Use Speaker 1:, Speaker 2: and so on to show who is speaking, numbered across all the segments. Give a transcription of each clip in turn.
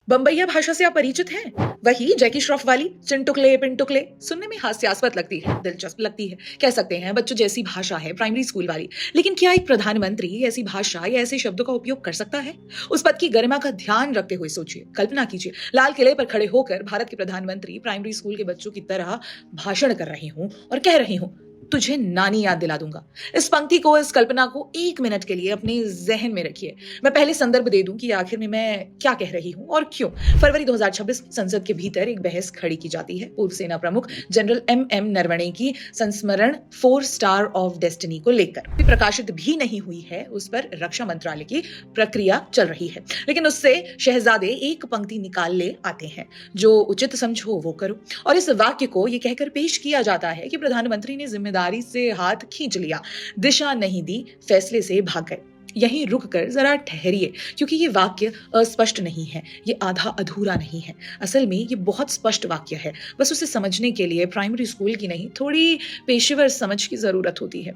Speaker 1: बम्बईया भाषा से आप परिचित हैं? वही जैकी श्रॉफ वाली चिंटुकले पिंटुकले सुनने में हास्यास्पद लगती है, दिलचस्प लगती है। कह सकते हैं बच्चों जैसी भाषा है, प्राइमरी स्कूल वाली। लेकिन क्या एक प्रधानमंत्री ऐसी भाषा या ऐसे शब्दों का उपयोग कर सकता है? उस पद की गरिमा का ध्यान रखते हुए सोचिए, कल्पना कीजिए, लाल किले पर खड़े होकर भारत के प्रधानमंत्री प्राइमरी स्कूल के बच्चों की तरह भाषण कर रहे हूं और कह रहे हूं, तुझे नानी याद दिला दूंगा। इस पंक्ति को, इस कल्पना को 1 मिनट के लिए अपने जहन में रखिए। मैं पहले संदर्भ दे दूं कि आखिर में मैं क्या कह रही हूं और क्यों। फरवरी 2026 संसद के भीतर एक बहस खड़ी की जाती है पूर्व सेना प्रमुख जनरल एम नरवणे की संस्मरण 4 स्टार ऑफ डेस्टिनी को लेकर। प्रकाशित भी नहीं हुई है, उस पर रक्षा मंत्रालय की प्रक्रिया चल रही है। लेकिन उससे शहजादे एक पंक्ति निकाल ले आते हैं, जो उचित समझो वो करो। और इस वाक्य को यह कहकर पेश किया जाता है कि प्रधानमंत्री ने जिम्मेदारी से हाथ खींच लिया, दिशा नहीं दी, फैसले से भाग गए। यहीं रुक कर जरा ठहरिए, क्योंकि ये वाक्य अस्पष्ट नहीं है, ये आधा अधूरा नहीं है। असल में ये बहुत स्पष्ट वाक्य है। बस उसे समझने के लिए प्राइमरी स्कूल की नहीं, थोड़ी पेशेवर समझ की जरूरत होती है।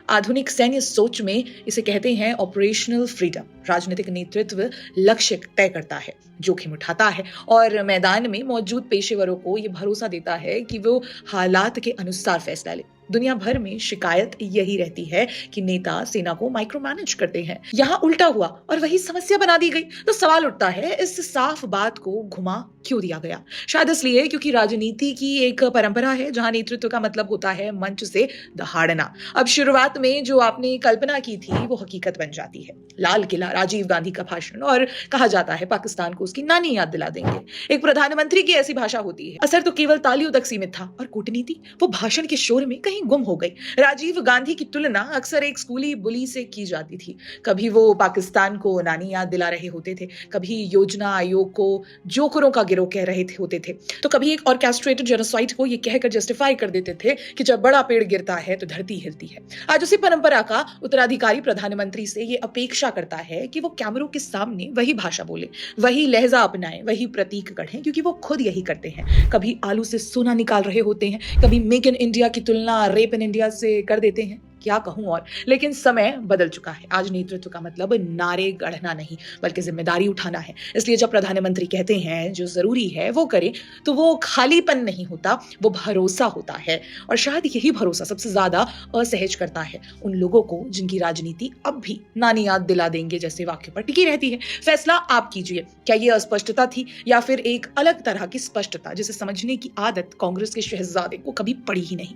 Speaker 1: आधुनिक सैन्य सोच में इसे कहते हैं ऑपरेशनल फ्रीडम। राजनीतिक नेतृत्व लक्ष्य तय करता है, जोखिम उठाता है और मैदान में मौजूद पेशेवरों को यह भरोसा देता है कि वो हालात के अनुसार फैसला ले। दुनिया भर में शिकायत यही रहती है कि नेता सेना को माइक्रो मैनेज करते हैं। यहाँ उल्टा हुआ और वही समस्या बना दी गई। तो सवाल उठता है, इस साफ बात को घुमा क्यों दिया गया? शायद इसलिए क्योंकि राजनीति की एक परंपरा है जहां नेतृत्व का मतलब होता है मंच से दहाड़ना। अब शुरुआत में जो आपने कल्पना की थी वो हकीकत बन जाती है। लाल किला, राजीव गांधी का भाषण और कहा जाता है पाकिस्तान को उसकी नानी याद दिला देंगे। एक प्रधानमंत्री की ऐसी भाषा होती है। असर तो केवल तालियों तक सीमित था और कूटनीति वो भाषण के शोर में कहीं गुम हो गई। राजीव गांधी की तुलना अक्सर एक स्कूली बुली से की जाती थी। कभी वो पाकिस्तान को नानी याद दिला रहे होते थे, कभी योजना आयोग को जोकरों का गिरोह कह रहे होते थे, तो कभी एक ऑर्केस्ट्रेटेड जेनोसाइड को ये कहकर जस्टिफाई कर देते थे कि जब बड़ा पेड़ गिरता है तो धरती हिलती है। आज उसी परंपरा का उत्तराधिकारी प्रधानमंत्री से ये अपेक्षा करता है कि वो कैमरों के सामने वही भाषा बोले, वही लहजा अपनाए, वही प्रतीक गढ़े, क्योंकि वो खुद यही करते हैं। कभी आलू से सोना निकाल रहे होते हैं, कभी मेक इन इंडिया की तुलना रेप इन इंडिया से कर देते हैं। क्या कहूं और, लेकिन समय बदल चुका है। आज नेतृत्व का मतलब नारे गढ़ना नहीं, बल्कि जिम्मेदारी उठाना है। इसलिए जब प्रधानमंत्री कहते हैं जो जरूरी है वो करें, तो वो खालीपन नहीं होता, वो भरोसा होता है। और शायद यही भरोसा सबसे ज्यादा असहज करता है उन लोगों को जिनकी राजनीति अब भी नानी याद दिला देंगे जैसे वाक्य पर टिकी रहती है। फैसला आप कीजिए, क्या ये अस्पष्टता थी या फिर एक अलग तरह की स्पष्टता जिसे समझने की आदत कांग्रेस के शहजादे को कभी पड़ी ही नहीं।